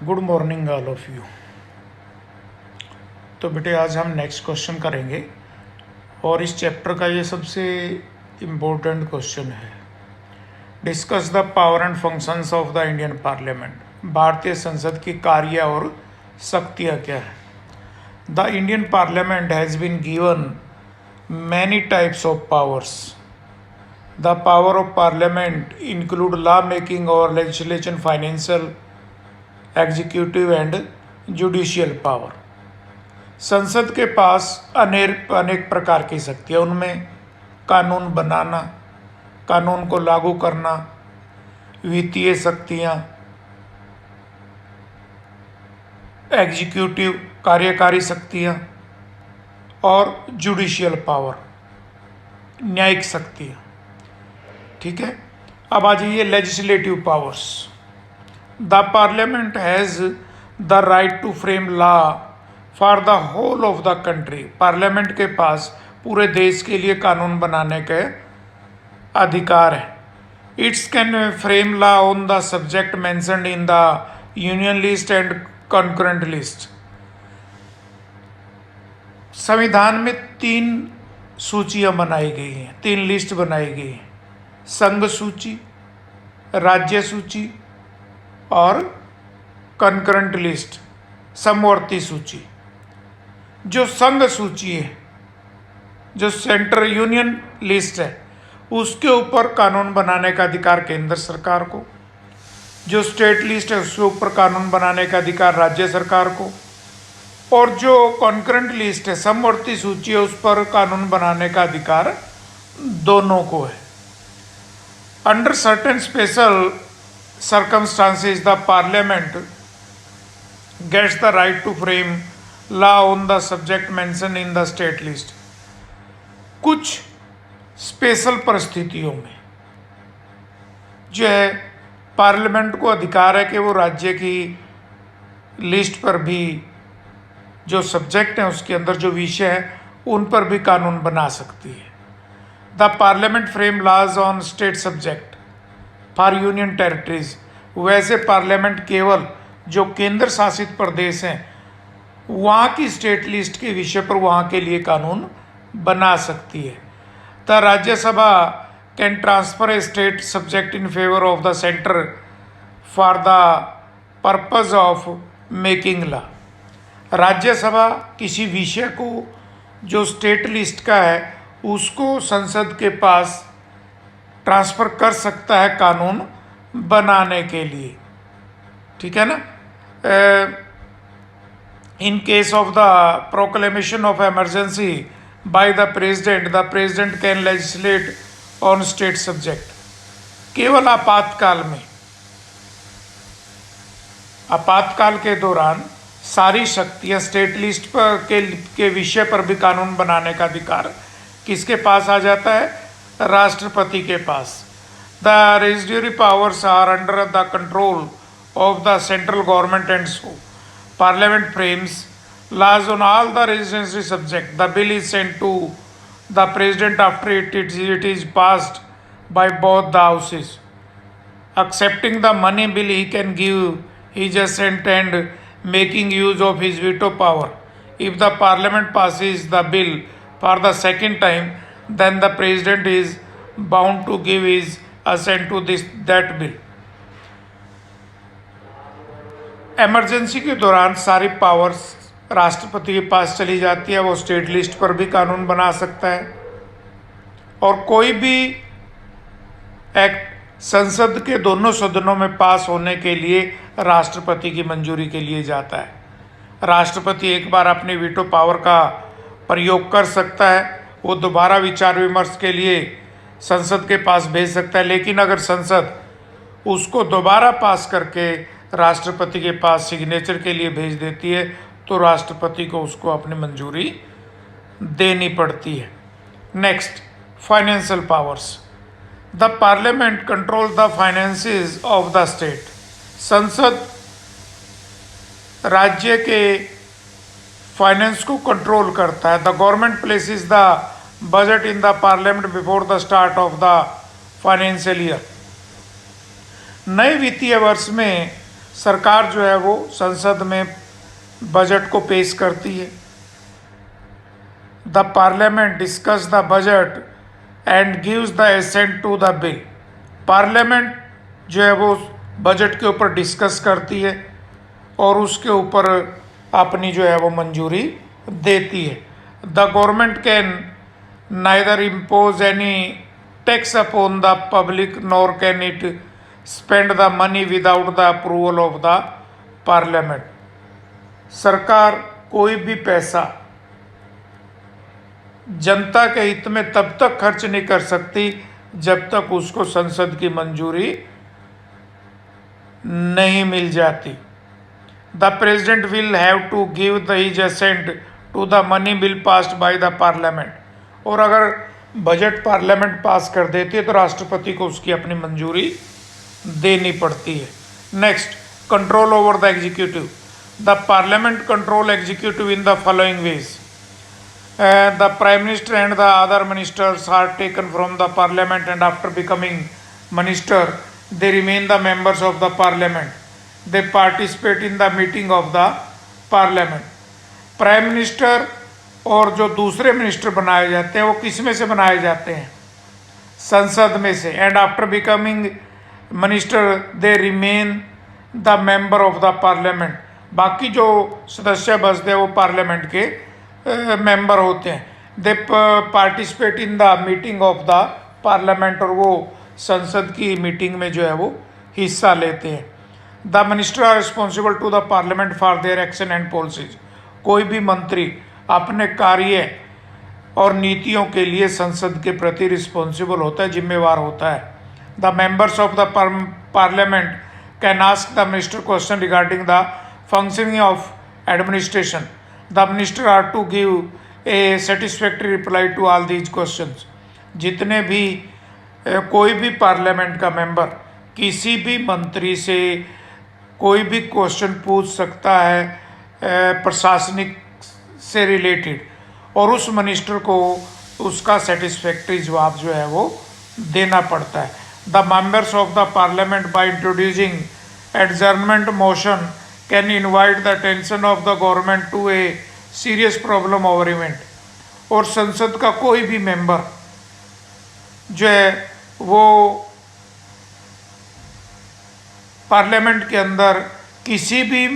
Good morning all of you. तो बेटे आज हम नेक्स्ट क्वेश्चन करेंगे और इस चैप्टर का ये सबसे इम्पोर्टेंट क्वेश्चन है। Discuss the power and functions of the Indian parliament. भारतीय संसद की कार्य और शक्तियाँ क्या है। The Indian parliament has been given many types of powers. The power of parliament include law making और legislation, financial, executive and judicial power. संसद के पास अनेक प्रकार की शक्तियाँ, उनमें कानून बनाना, कानून को लागू करना, वित्तीय शक्तियाँ, एग्जीक्यूटिव कार्यकारी शक्तियाँ और जुडिशियल पावर न्यायिक शक्तियाँ। ठीक है, अब आ जाइए legislative powers. The parliament has the right to frame law for the whole of the country. Parliament के पास पूरे देश के लिए कानून बनाने के अधिकार है। It's can frame law on the subject mentioned in the union list and concurrent list. संविधान में 3 सूचियां बनाई गई हैं, 3 लिस्ट बनाई गई हैं, संघ सूची, राज्य सूची और कंकरेंट लिस्ट, समवर्ती सूची। जो संघ सूची है, जो सेंट्रल यूनियन लिस्ट है, उसके ऊपर कानून बनाने का अधिकार केंद्र सरकार को। जो स्टेट लिस्ट है उसके ऊपर कानून बनाने का अधिकार राज्य सरकार को। और जो कॉन्करेंट लिस्ट है, समवर्ती सूची है, उस पर कानून बनाने का अधिकार दोनों को है। Under certain special circumstances the parliament gets the right to frame law on the subject mentioned in the state list। कुछ स्पेशल परिस्थितियों में जो है पार्लियामेंट को अधिकार है कि वो राज्य की लिस्ट पर भी जो सब्जेक्ट हैं उसके अंदर जो विषय है उन पर भी कानून बना सकती है। The parliament frame laws on state subject for union territories. वैसे पार्लियामेंट केवल जो केंद्र शासित प्रदेश हैं वहाँ की स्टेट लिस्ट के विषय पर वहाँ के लिए कानून बना सकती है। The Rajya Sabha can transfer A state subject in favour of the centre for the purpose of making law. Rajya Sabha किसी विषय को जो स्टेट लिस्ट का है उसको संसद के पास ट्रांसफ़र कर सकता है कानून बनाने के लिए। ठीक है ना। In case of the proclamation of emergency by the president can legislate on state subject. केवल आपातकाल में, आपातकाल के दौरान सारी शक्तियां स्टेट लिस्ट पर के विषय पर भी कानून बनाने का अधिकार किसके पास आ जाता है? राष्ट्रपति के पास। The residuary powers are under the control of the central government and so parliament frames laws on all the residency subject. The bill is sent to the president after it is passed by both the houses. Accepting the money bill, he can give his assent and making use of his veto power. If the parliament passes the bill for the second time, then the president is bound to give his assent to that bill. Emergency के दौरान सारी powers राष्ट्रपति के पास चली जाती है। वो state list पर भी कानून बना सकता है और कोई भी एक्ट संसद के दोनों सदनों में पास होने के लिए राष्ट्रपति की मंजूरी के लिए जाता है। राष्ट्रपति एक बार अपने वीटो पावर का प्रयोग कर सकता है, वो दोबारा विचार विमर्श के लिए संसद के पास भेज सकता है। लेकिन अगर संसद उसको दोबारा पास करके राष्ट्रपति के पास सिग्नेचर के लिए भेज देती है तो राष्ट्रपति को उसको अपनी मंजूरी देनी पड़ती है। Next, financial powers. The parliament control the finances of the state. संसद राज्य के फाइनेंस को कंट्रोल करता है। The government places the budget in the parliament before the start of the financial year. नए वित्तीय वर्ष में सरकार जो है वो संसद में बजट को पेश करती है। The parliament discuss the budget and gives the assent to the bill. Parliament जो है वो बजट के ऊपर डिस्कस करती है और उसके ऊपर अपनी जो है वो मंजूरी देती है। The government can neither impose any tax upon the public nor can it spend the money without the approval of the parliament. सरकार कोई भी पैसा जनता के हित में तब तक खर्च नहीं कर सकती जब तक उसको संसद की मंजूरी नहीं मिल जाती। The president will have to give the his assent to the money bill passed by the parliament. और अगर बजट पार्लियामेंट पास कर देती है तो राष्ट्रपति को उसकी अपनी मंजूरी देनी पड़ती है। Next, control over the executive. The parliament control executive in the following veg. The Prime Minister and the other ministers are taken from the Parliament, and after becoming minister, they remain the members of the Parliament. They participate in the meeting of the Parliament. Prime Minister और जो दूसरे minister बनाए जाते हैं वो किस में से बनाए जाते हैं? संसद में से। And after becoming minister they remain the member of the parliament. बाकी जो सदस्य बचते हैं वो पार्लियामेंट के मेंबर होते हैं। दे participate in the meeting of the parliament, और वो संसद की मीटिंग में जो है वो हिस्सा लेते हैं। The minister are responsible to the parliament for their action and policies. कोई भी मंत्री अपने कार्य और नीतियों के लिए संसद के प्रति रिस्पॉन्सिबल होता है, जिम्मेवार होता है। The members of the parliament can ask the minister question regarding the functioning of administration. The minister are to give a satisfactory reply to all these questions. जितने भी कोई भी पार्लियामेंट का मेंबर किसी भी मंत्री से कोई भी क्वेश्चन पूछ सकता है प्रशासनिक से रिलेटेड, और उस मिनिस्टर को उसका सेटिस्फैक्ट्री जवाब जो है वो देना पड़ता है। The members of the parliament by introducing adjournment motion can invite the attention of the government to a serious problem over event. और संसद का कोई भी मेंबर जो है वो पार्लियामेंट के अंदर किसी भी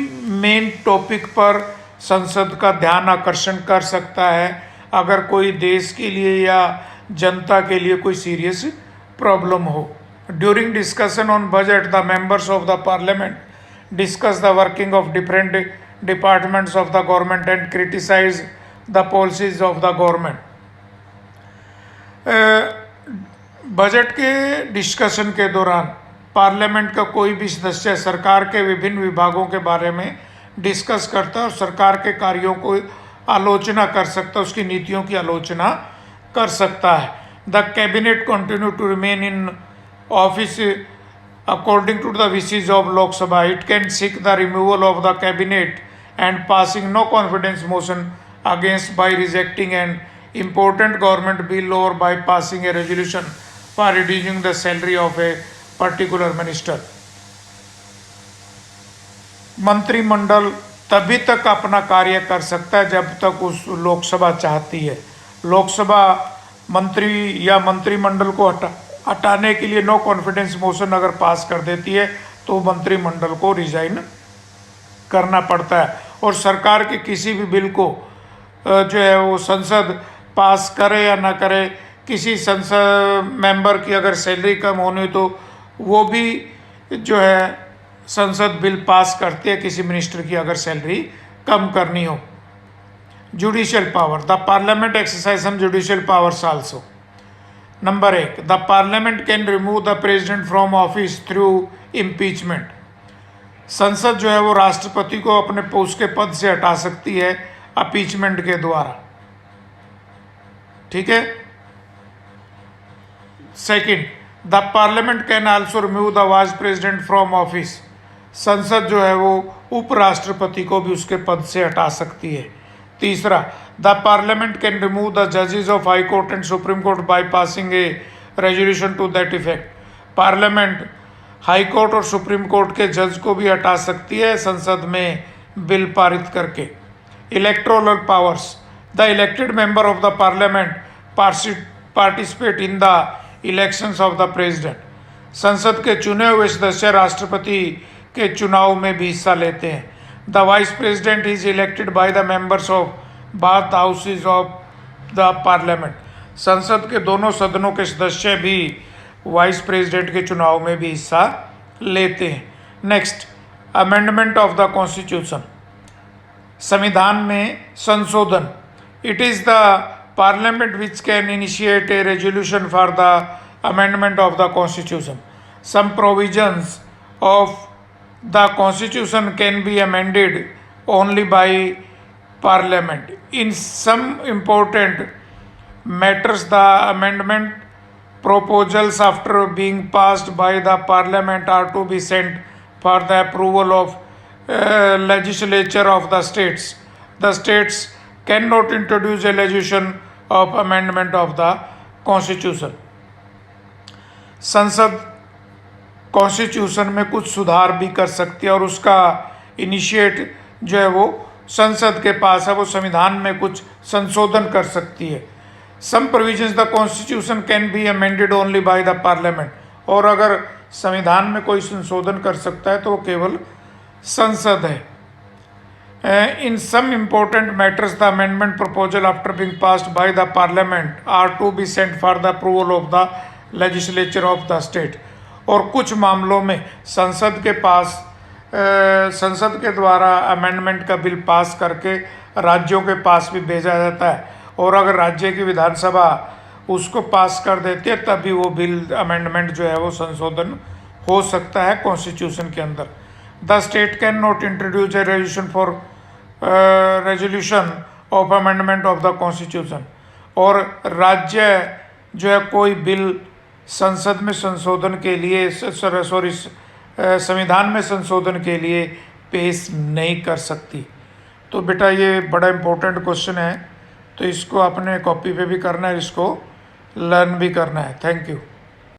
मेन टॉपिक पर संसद का ध्यान आकर्षण कर सकता है अगर कोई देश के लिए या जनता के लिए कोई सीरियस प्रॉब्लम हो। During discussion on budget the members of the parliament discuss the working of different departments of the government and criticize the policies of the government. Budget के डिस्कशन के दौरान पार्लियामेंट का कोई भी सदस्य सरकार के विभिन्न विभागों के बारे में डिस्कस करता है और सरकार के कार्यों को आलोचना कर सकता है, उसकी नीतियों की आलोचना कर सकता है। The cabinet continue to remain in office according to the wishes of Lok Sabha. It can seek the removal of the cabinet and passing no confidence motion against by rejecting an important government bill or by passing a resolution for reducing the salary of a particular minister. मंत्रिमंडल तभी तक अपना कार्य कर सकता है जब तक उस लोकसभा चाहती है। लोकसभा मंत्री या मंत्रिमंडल को हटाने के लिए नो कॉन्फिडेंस मोशन अगर पास कर देती है तो मंत्रिमंडल को रिजाइन करना पड़ता है। और सरकार के किसी भी बिल को जो है वो संसद पास करे या ना करे, किसी संसद मेंबर की अगर सैलरी कम होनी तो वो भी जो है संसद बिल पास करती है किसी मिनिस्टर की अगर सैलरी कम करनी हो। Judicial power, the parliament exercise some judicial powers also. Number 1, the parliament can remove the president from office through impeachment. संसद जो है वो राष्ट्रपति को अपने उसके पद से हटा सकती है अपीचमेंट के द्वारा। ठीक है। Second, the parliament can also remove the vice president from office. संसद जो है वो उपराष्ट्रपति को भी उसके पद से हटा सकती है। तीसरा, the parliament can remove the जजेस of high court and supreme court by passing a resolution to that effect. Parliament high court और सुप्रीम कोर्ट के जज को भी हटा सकती है संसद में बिल पारित करके। Electoral powers, the elected member of the parliament participate in the elections of the president. संसद के चुने हुए सदस्य राष्ट्रपति के चुनाव में भी हिस्सा लेते हैं। The vice president is elected by the members of both houses of the parliament. संसद के दोनों सदनों के सदस्य भी वाइस प्रेसिडेंट के चुनाव में भी हिस्सा लेते हैं। Next, amendment of the constitution, संविधान में संशोधन। It is the parliament which can initiate a resolution for the amendment of the constitution. Some provisions of the constitution can be amended only by Parliament. In some important matters, the amendment proposals after being passed by the Parliament are to be sent for the approval of legislature of the states. The states cannot introduce a legislation of amendment of the Constitution. संसद constitution में कुछ सुधार भी कर सकती है और उसका इनिशिएट जो है वो संसद के पास है, वो संविधान में कुछ संशोधन कर सकती है। Some provisions the constitution can be amended only by the parliament, और अगर संविधान में कोई संशोधन कर सकता है तो वो केवल संसद है। In some important matters the amendment proposal after being passed by the parliament are to be sent for the approval of the legislature of the state. और कुछ मामलों में संसद के पास संसद के द्वारा अमेंडमेंट का बिल पास करके राज्यों के पास भी भेजा जाता है, और अगर राज्य की विधानसभा उसको पास कर देती है तभी वो बिल अमेंडमेंट जो है वो संशोधन हो सकता है कॉन्स्टिट्यूशन के अंदर। The state can not introduce A resolution of amendment of the constitution. और राज्य जो है कोई बिल संसद में संशोधन के लिए संविधान में संशोधन के लिए पेश नहीं कर सकती। तो बेटा ये बड़ा इम्पोर्टेंट क्वेश्चन है, तो इसको अपने कॉपी पे भी करना है, इसको लर्न भी करना है। Thank you.